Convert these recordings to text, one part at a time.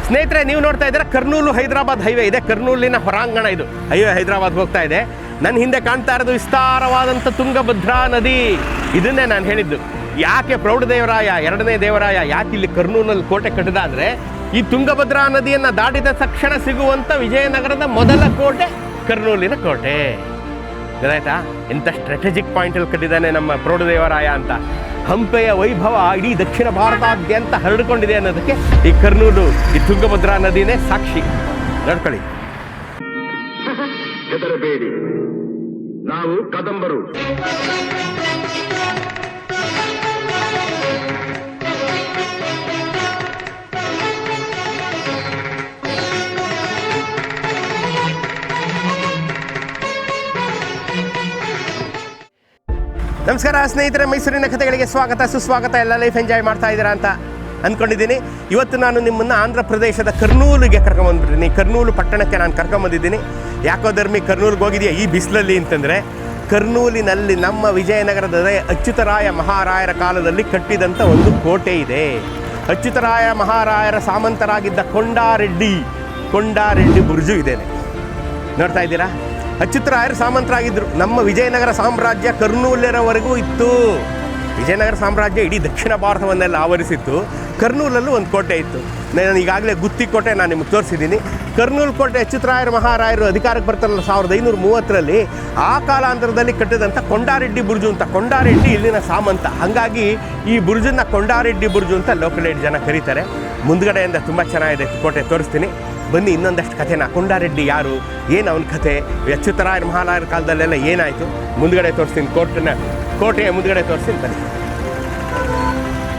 ಸ್ನೇಹಿತರೆ, ನೀವು ನೋಡ್ತಾ ಇದ್ದೀರಾ ಕರ್ನೂಲು ಹೈದರಾಬಾದ್ ಹೈವೇ ಇದೆ. ಕರ್ನೂಲಿನ ಹೊರಾಂಗಣ ಇದು. ಹೈವೇ ಹೈದರಾಬಾದ್ಗೆ ಹೋಗ್ತಾ ಇದೆ. ನನ್ನ ಹಿಂದೆ ಕಾಣ್ತಾ ಇರೋದು ವಿಸ್ತಾರವಾದಂಥ ತುಂಗಭದ್ರಾ ನದಿ. ಇದನ್ನೇ ನಾನು ಹೇಳಿದ್ದು. ಯಾಕೆ ಪ್ರೌಢದೇವರಾಯ, ಎರಡನೇ ದೇವರಾಯ ಯಾಕೆ ಇಲ್ಲಿ ಕರ್ನೂಲಲ್ಲಿ ಕೋಟೆ ಕಟ್ಟಿದ ಅಂದರೆ, ಈ ತುಂಗಭದ್ರಾ ನದಿಯನ್ನು ದಾಟಿದ ತಕ್ಷಣ ಸಿಗುವಂಥ ವಿಜಯನಗರದ ಮೊದಲ ಕೋಟೆ ಕರ್ನೂಲಿನ ಕೋಟೆ. ಗೊತ್ತಾಯ್ತಾ? ಎಂಥ ಸ್ಟ್ರಾಟಜಿಕ್ ಪಾಯಿಂಟಲ್ಲಿ ಕಟ್ಟಿದ್ದಾನೆ ನಮ್ಮ ಪ್ರೌಢದೇವರಾಯ ಅಂತ. ಹಂಪೆಯ ವೈಭವ ಇಡೀ ದಕ್ಷಿಣ ಭಾರತಾದ್ಯಂತ ಹರಡಿಕೊಂಡಿದೆ ಅನ್ನೋದಕ್ಕೆ ಈ ಕರ್ನೂಲು, ಈ ತುಂಗಭದ್ರಾ ನದಿನೇ ಸಾಕ್ಷಿ. ನೋಡ್ಕೊಳ್ಳಿ. ಹೆದರಬೇಡಿ, ನಾವು ಕದಂಬರು. ನಮಸ್ಕಾರ ಸ್ನೇಹಿತರೆ, ಮೈಸೂರಿನ ಕಥೆಗಳಿಗೆ ಸ್ವಾಗತ ಸುಸ್ವಾಗತ. ಎಲ್ಲ ಲೈಫ್ ಎಂಜಾಯ್ ಮಾಡ್ತಾ ಇದ್ದೀರಾ ಅಂತ ಅಂದ್ಕೊಂಡಿದ್ದೀನಿ. ಇವತ್ತು ನಾನು ನಿಮ್ಮನ್ನು ಆಂಧ್ರ ಪ್ರದೇಶದ ಕರ್ನೂಲಿಗೆ ಕರ್ಕೊಂಬಂದ್ಬಿಟ್ಟಿದ್ದೀನಿ. ಕರ್ನೂಲು ಪಟ್ಟಣಕ್ಕೆ ನಾನು ಕರ್ಕೊಂಬಂದಿದ್ದೀನಿ. ಯಾಕೋ ಧರ್ಮಿ ಕರ್ನೂಲಿಗೆ ಹೋಗಿದೆಯಾ ಈ ಬಿಸಿಲಲ್ಲಿ ಅಂತಂದರೆ, ಕರ್ನೂಲಿನಲ್ಲಿ ನಮ್ಮ ವಿಜಯನಗರದ ಅಚ್ಯುತರಾಯ ಮಹಾರಾಯರ ಕಾಲದಲ್ಲಿ ಕಟ್ಟಿದಂಥ ಒಂದು ಕೋಟೆ ಇದೆ. ಅಚ್ಯುತರಾಯ ಮಹಾರಾಯರ ಸಾಮಂತರಾಗಿದ್ದ ಕೊಂಡಾರೆಡ್ಡಿ ಬುರ್ಜು ಇದೆ. ನೋಡ್ತಾ ಇದ್ದೀರಾ? ಅಚ್ಯುತರಾಯರು ಸಾಮಂತರಾಗಿದ್ದರು. ನಮ್ಮ ವಿಜಯನಗರ ಸಾಮ್ರಾಜ್ಯ ಕರ್ನೂಲಿನವರೆಗೂ ಇತ್ತು. ವಿಜಯನಗರ ಸಾಮ್ರಾಜ್ಯ ಇಡೀ ದಕ್ಷಿಣ ಭಾರತವನ್ನೆಲ್ಲ ಆವರಿಸಿತ್ತು. ಕರ್ನೂಲಲ್ಲೂ ಒಂದು ಕೋಟೆ ಇತ್ತು. ನಾನು ಈಗಾಗಲೇ ಗುತ್ತಿ ಕೋಟೆ ನಾನು ನಿಮಗೆ ತೋರಿಸಿದ್ದೀನಿ. ಕರ್ನೂಲು ಕೋಟೆ ಅಚ್ಯುತರಾಯರ ಮಹಾರಾಯರು ಅಧಿಕಾರಕ್ಕೆ ಬರ್ತಾರಲ್ಲ 1530ರಲ್ಲಿ, ಆ ಕಾಲಾಂತರದಲ್ಲಿ ಕಟ್ಟಿದಂಥ ಕೊಂಡಾರೆಡ್ಡಿ ಬುರ್ಜು ಅಂತ. ಕೊಂಡಾರೆಡ್ಡಿ ಇಲ್ಲಿನ ಸಾಮಂತ. ಹಾಗಾಗಿ ಈ ಬುರ್ಜನ್ನು ಕೊಂಡಾರೆಡ್ಡಿ ಬುರ್ಜು ಅಂತ ಲೋಕಲ್ ಜನ ಕರೀತಾರೆ. ಮುಂದ್ಗಡೆಯಿಂದ ತುಂಬ ಚೆನ್ನಾಗಿದೆ ಕೋಟೆ, ತೋರಿಸ್ತೀನಿ ಬನ್ನಿ. ಇನ್ನೊಂದಷ್ಟು ಕಥೆನ, ಕೊಂಡಾರೆಡ್ಡಿ ಯಾರು, ಏನು ಅವನ ಕಥೆ, ಅಚ್ಯುತರಾಯರ ಮಹಾರಾಯರ ಕಾಲದಲ್ಲೆಲ್ಲ ಏನಾಯಿತು ಮುಂದ್ಗಡೆ ತೋರಿಸ್ತೀನಿ. ಕೋಟೆಯ ಮುಂದ್ಗಡೆ ತೋರಿಸ್ತೀನಿ ಬನ್ನಿ.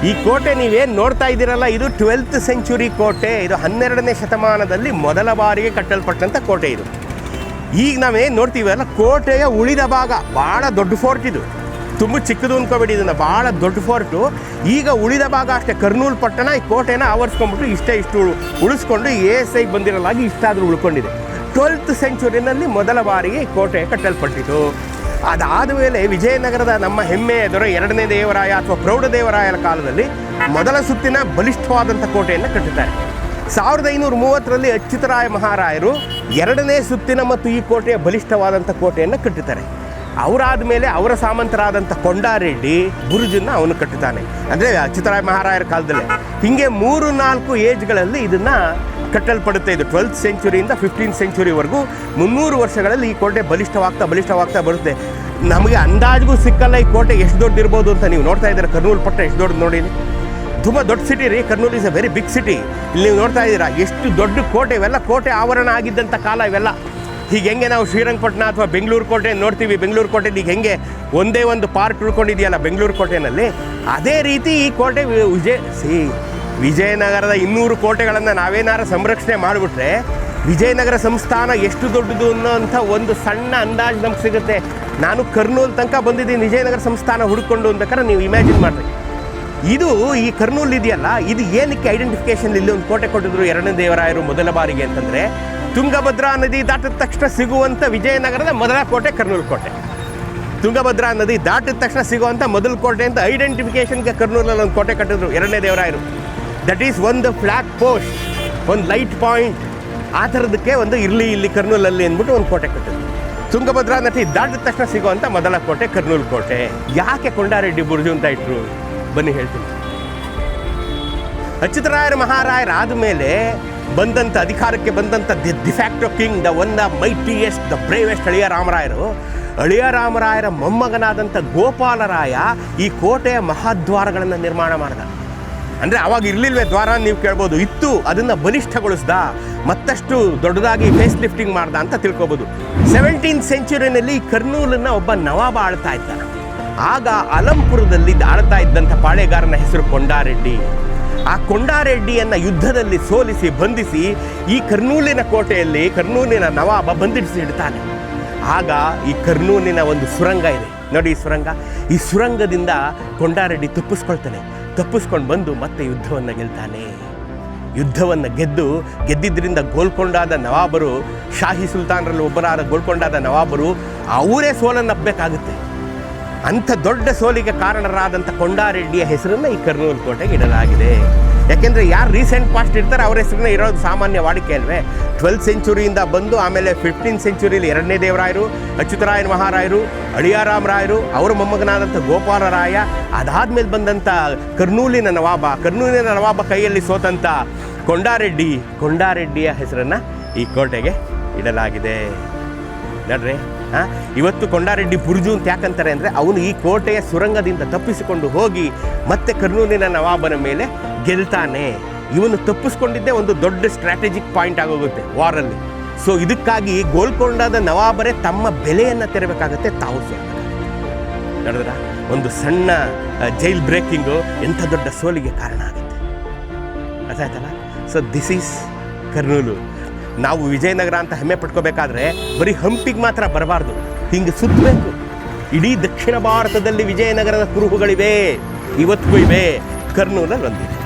ಈ ಕೋಟೆ ನೀವೇನು ನೋಡ್ತಾ ಇದ್ದೀರಲ್ಲ, ಇದು 12th ಸೆಂಚುರಿ ಕೋಟೆ. ಇದು 12ನೇ ಶತಮಾನದಲ್ಲಿ ಮೊದಲ ಬಾರಿಗೆ ಕಟ್ಟಲ್ಪಟ್ಟಂಥ ಕೋಟೆ ಇದು. ಈಗ ನಾವೇನು ನೋಡ್ತೀವಲ್ಲ, ಕೋಟೆಯ ಉಳಿದ ಭಾಗ ಭಾಳ ದೊಡ್ಡ ಫೋರ್ಟ್ ಇದು. ತುಂಬ ಚಿಕ್ಕದು ಅಂದ್ಕೋಬೇಡಿ ಇದನ್ನು, ಭಾಳ ದೊಡ್ಡ ಫೋರ್ಟು. ಈಗ ಉಳಿದ ಭಾಗ ಅಷ್ಟೇ. ಕರ್ನೂಲು ಪಟ್ಟಣ ಈ ಕೋಟೆನ ಆವರಿಸ್ಕೊಂಡ್ಬಿಟ್ಟು ಇಷ್ಟು ಉಳಿಸ್ಕೊಂಡು ಏಸೈಗೆ ಬಂದಿರಲಾಗಿ ಇಷ್ಟಾದರೂ ಉಳ್ಕೊಂಡಿದೆ. 12th ಸೆಂಚುರಿನಲ್ಲಿ ಮೊದಲ ಬಾರಿಗೆ ಈ ಕೋಟೆ ಕಟ್ಟಲ್ಪಟ್ಟಿತು. ಅದಾದ ಮೇಲೆ ವಿಜಯನಗರದ ನಮ್ಮ ಹೆಮ್ಮೆಯ ದೊರೆ ಎರಡನೇ ದೇವರಾಯ ಅಥವಾ ಪ್ರೌಢದೇವರಾಯರ ಕಾಲದಲ್ಲಿ ಮೊದಲ ಸುತ್ತಿನ ಬಲಿಷ್ಠವಾದಂಥ ಕೋಟೆಯನ್ನು ಕಟ್ಟುತ್ತಾರೆ. 1530ರಲ್ಲಿ ಅಚ್ಯುತರಾಯ ಮಹಾರಾಯರು ಎರಡನೇ ಸುತ್ತಿನ ಮತ್ತು ಈ ಕೋಟೆಯ ಬಲಿಷ್ಠವಾದಂಥ ಕೋಟೆಯನ್ನು ಕಟ್ಟುತ್ತಾರೆ. ಅವರಾದ ಮೇಲೆ ಅವರ ಸಾಮಂತರಾದಂಥ ಕೊಂಡಾರೆಡ್ಡಿ ಬುರುಜನ್ನು ಅವನು ಕಟ್ಟುತ್ತಾನೆ. ಅಂದರೆ ಅಚ್ಯುತರಾಯ ಮಹಾರಾಯರ ಕಾಲದಲ್ಲೇ. ಹೀಗೆ 3-4 ಏಜ್ಗಳಲ್ಲಿ ಇದನ್ನು ಕಟ್ಟಲ್ಪಡುತ್ತೆ. ಇದು 12th ಸೆಂಚುರಿಯಿಂದ 15th ಸೆಂಚುರಿವರೆಗೂ 300 ವರ್ಷಗಳಲ್ಲಿ ಈ ಕೋಟೆ ಬಲಿಷ್ಠವಾಗ್ತಾ ಬರುತ್ತೆ. ನಮಗೆ ಅಂದಾಜಿಗೂ ಸಿಕ್ಕಲ್ಲ ಈ ಕೋಟೆ ಎಷ್ಟು ದೊಡ್ಡದಿರ್ಬೋದು ಅಂತ. ನೀವು ನೋಡ್ತಾ ಇದ್ದೀರಾ ಕರ್ನೂಲು ಪಟ್ಟಣ ಎಷ್ಟು ದೊಡ್ಡದು ನೋಡಿ. ತುಂಬ ದೊಡ್ಡ ಸಿಟಿ ರೀ Kurnool. Is a very big city. ಇಲ್ಲಿ ನೀವು ನೋಡ್ತಾ ಇದ್ದೀರಾ ಎಷ್ಟು ದೊಡ್ಡ ಕೋಟೆ. ಇವೆಲ್ಲ ಕೋಟೆ ಆವರಣ ಆಗಿದ್ದಂಥ ಕಾಲ ಇವೆಲ್ಲ. ಹೀಗೆ ಹೆಂಗೆ ನಾವು ಶ್ರೀರಂಗಪಟ್ಟಣ ಅಥವಾ ಬೆಂಗಳೂರು ಕೋಟೆ ನೋಡ್ತೀವಿ, ಬೆಂಗಳೂರು ಕೋಟೆಲಿ ಈಗ ಹೆಂಗೆ ಒಂದೇ ಒಂದು ಪಾರ್ಟ್ ಉಳ್ಕೊಂಡಿದೆಯಲ್ಲ ಬೆಂಗಳೂರು ಕೋಟೆನಲ್ಲಿ, ಅದೇ ರೀತಿ ಈ ಕೋಟೆ ವಿಜಯನಗರದ 200 ಕೋಟೆಗಳನ್ನು ನಾವೇನಾರು ಸಂರಕ್ಷಣೆ ಮಾಡಿಬಿಟ್ರೆ ವಿಜಯನಗರ ಸಂಸ್ಥಾನ ಎಷ್ಟು ದೊಡ್ಡದು ಅನ್ನೋಂಥ ಒಂದು ಸಣ್ಣ ಅಂದಾಜು ನಮ್ಗೆ ಸಿಗುತ್ತೆ. ನಾನು ಕರ್ನೂಲ್ ತನಕ ಬಂದಿದ್ದೀನಿ ವಿಜಯನಗರ ಸಂಸ್ಥಾನ ಹುಡ್ಕೊಂಡು ಅಂಬೇಕಾದ್ರೆ ನೀವು ಇಮ್ಯಾಜಿನ್ ಮಾಡಿರಿ. ಇದು ಈ ಕರ್ನೂಲ್ ಇದೆಯಲ್ಲ, ಇದು ಏನಕ್ಕೆ ಐಡೆಂಟಿಫಿಕೇಶನ್ ಇಲ್ಲಿ ಒಂದು ಕೋಟೆ ಕೊಟ್ಟಿದ್ರು ಎರಡನೇ ದೇವರಾಯರು ಮೊದಲ ಬಾರಿಗೆ ಅಂತಂದರೆ, ತುಂಗಭದ್ರಾ ನದಿ ದಾಟಿದ ತಕ್ಷಣ ಸಿಗುವಂಥ ವಿಜಯನಗರದ ಮೊದಲ ಕೋಟೆ ಕರ್ನೂಲ್ ಕೋಟೆ. ತುಂಗಭದ್ರಾ ನದಿ ದಾಟಿದ ತಕ್ಷಣ ಸಿಗುವಂಥ ಮೊದಲ ಕೋಟೆ ಅಂತ ಐಡೆಂಟಿಫಿಕೇಶನ್ಗೆ ಕರ್ನೂಲಲ್ಲಿ ಒಂದು ಕೋಟೆ ಕಟ್ಟಿದ್ರು ಎರಡನೇ ದೇವರಾಯರು. ದಟ್ ಈಸ್ ಒಂದು ಫ್ಲ್ಯಾಗ್ ಪೋಸ್ಟ್, ಒಂದು ಲೈಟ್ ಪಾಯಿಂಟ್, ಆ ಥರದಕ್ಕೆ ಒಂದು ಇಲ್ಲಿ ಕರ್ನೂಲಲ್ಲಿ ಅಂದ್ಬಿಟ್ಟು ಒಂದು ಕೋಟೆ ಕಟ್ಟಿದ್ರು. ತುಂಗಭದ್ರಾ ನದಿ ದಾಟಿದ ತಕ್ಷಣ ಸಿಗುವಂಥ ಮೊದಲ ಕೋಟೆ ಕರ್ನೂಲ್ ಕೋಟೆ. ಯಾಕೆ ಕೊಂಡಾರೆಡ್ಡಿ ಬುರ್ಜು ಅಂತ ಇಟ್ಟರು ಬನ್ನಿ ಹೇಳ್ತೀನಿ. ಅಚ್ಯುತರಾಯರ ಮಹಾರಾಯರಾದ ಮೇಲೆ ಬಂದಂಥ ಅಧಿಕಾರಕ್ಕೆ ಬಂದಂಥ de facto king, the one the mightiest, the bravest ಅಳಿಯ ರಾಮರಾಯರ ಮೊಮ್ಮಗನಾದಂಥ ಗೋಪಾಲರಾಯ ಈ ಕೋಟೆಯ ಮಹಾದ್ವಾರಗಳನ್ನು ನಿರ್ಮಾಣ ಮಾಡಿದ. ಅಂದರೆ ಅವಾಗ ಇರಲಿಲ್ವೇ ದ್ವಾರ ನೀವು ಕೇಳ್ಬೋದು, ಇತ್ತು. ಅದನ್ನು ಬಲಿಷ್ಠಗೊಳಿಸ್ದ, ಮತ್ತಷ್ಟು ದೊಡ್ಡದಾಗಿ ಫೇಸ್ ಲಿಫ್ಟಿಂಗ್ ಮಾಡ್ದ ಅಂತ ತಿಳ್ಕೊಬೋದು. 17th ಸೆಂಚುರಿನಲ್ಲಿ ಕರ್ನೂಲನ್ನು ಒಬ್ಬ ನವಾಬ ಆಳ್ತಾ ಇದ್ದ. ಆಗ ಅಲಂಪುರದಲ್ಲಿ ಆಳ್ತಾ ಇದ್ದಂಥ ಪಾಳೆಗಾರನ ಹೆಸರು ಕೊಂಡಾರೆಡ್ಡಿ. ಆ ಕೊಂಡಾರೆಡ್ಡಿಯನ್ನು ಯುದ್ಧದಲ್ಲಿ ಸೋಲಿಸಿ ಬಂಧಿಸಿ ಈ ಕರ್ನೂಲಿನ ಕೋಟೆಯಲ್ಲಿ ಕರ್ನೂಲಿನ ನವಾಬ ಬಂಧಿಸಿ ಇಡ್ತಾನೆ. ಆಗ ಈ ಕರ್ನೂಲಿನ ಒಂದು ಸುರಂಗ ಇದೆ ನೋಡಿ, ಈ ಸುರಂಗದಿಂದ ಕೊಂಡಾರೆಡ್ಡಿ ತಪ್ಪಿಸ್ಕೊಂಡು ಬಂದು ಮತ್ತೆ ಯುದ್ಧವನ್ನು ಗೆಲ್ತಾನೆ. ಯುದ್ಧವನ್ನು ಗೆದ್ದಿದ್ದರಿಂದ ಗೋಲ್ಕೊಂಡಾದ ನವಾಬರು, ಶಾಹಿ ಸುಲ್ತಾನರಲ್ಲಿ ಒಬ್ಬರಾದ ಗೋಲ್ಕೊಂಡಾದ ನವಾಬರು ಅವರೇ ಸೋಲನ್ನಪ್ಪಬೇಕಾಗುತ್ತೆ. ಅಂಥ ದೊಡ್ಡ ಸೋಲಿಗೆ ಕಾರಣರಾದಂಥ ಕೊಂಡಾರೆಡ್ಡಿಯ ಹೆಸರನ್ನು ಈ ಕರ್ನೂಲ್ ಕೋಟೆಗೆ ಇಡಲಾಗಿದೆ. ಯಾಕೆಂದರೆ ಯಾರು ರೀಸೆಂಟ್ ಪಾಸ್ಟ್ ಇರ್ತಾರೆ ಅವ್ರ ಹೆಸರನ್ನ ಇರೋದು ಸಾಮಾನ್ಯ ವಾಡಿಕೆ ಅಲ್ವೇ. 12th ಸೆಂಚುರಿಯಿಂದ ಬಂದು ಆಮೇಲೆ 15th ಸೆಂಚುರಿಯಲ್ಲಿ 2ನೇ ದೇವರಾಯರು, ಅಚ್ಯುತರಾಯನ ಮಹಾರಾಯರು, ಅಳಿಯಾರಾಮರಾಯರು, ಅವರ ಮೊಮ್ಮಗನಾದಂಥ ಗೋಪಾಲರಾಯ, ಅದಾದಮೇಲೆ ಬಂದಂಥ ಕರ್ನೂಲಿನ ನವಾಬ ಕೈಯಲ್ಲಿ ಸೋತಂಥ ಕೊಂಡಾರೆಡ್ಡಿಯ ಹೆಸರನ್ನು ಈ ಕೋಟೆಗೆ ಇಡಲಾಗಿದೆ. ನೋಡ್ರಿ, ಇವತ್ತು ಕೊಂಡಾರೆಡ್ಡಿ ಬುರ್ಜು ಅಂತ ಯಾಕಂತಾರೆ ಅಂದರೆ ಅವನು ಈ ಕೋಟೆಯ ಸುರಂಗದಿಂದ ತಪ್ಪಿಸಿಕೊಂಡು ಹೋಗಿ ಮತ್ತೆ ಕರ್ನೂಲಿನ ನವಾಬನ ಮೇಲೆ ಗೆಲ್ತಾನೆ. ಇವನು ತಪ್ಪಿಸ್ಕೊಂಡಿದ್ದೇ ಒಂದು ದೊಡ್ಡ ಸ್ಟ್ರಾಟಜಿಕ್ ಪಾಯಿಂಟ್ ಆಗೋಗುತ್ತೆ ವಾರಲ್ಲಿ. ಸೊ ಇದಕ್ಕಾಗಿ ಗೋಲ್ಕೊಂಡದ ನವಾಬರೇ ತಮ್ಮ ಬೆಲೆಯನ್ನು ತೆರಬೇಕಾಗತ್ತೆ, ತಾವು ನೋಡಿದ್ರ ಒಂದು ಸಣ್ಣ ಜೈಲ್ ಬ್ರೇಕಿಂಗು ಎಂಥ ದೊಡ್ಡ ಸೋಲಿಗೆ ಕಾರಣ ಆಗುತ್ತೆ. ಅರ್ಥ ಆಯ್ತಲ್ಲ? So this is Kurnool. ನಾವು ವಿಜಯನಗರ ಅಂತ ಹೆಮ್ಮೆ ಪಡ್ಕೋಬೇಕಾದ್ರೆ ಬರೀ ಹಂಪಿಗೆ ಮಾತ್ರ ಬರಬಾರ್ದು, ಹಿಂಗೆ ಸುತ್ತಬೇಕು. ಇಡೀ ದಕ್ಷಿಣ ಭಾರತದಲ್ಲಿ ವಿಜಯನಗರದ ಕುರುಹುಗಳಿವೆ, ಇವತ್ತಿಗೂ ಇವೆ, ಕರ್ನೂಲಲ್ಲಿ ಒಂದಿದೆ.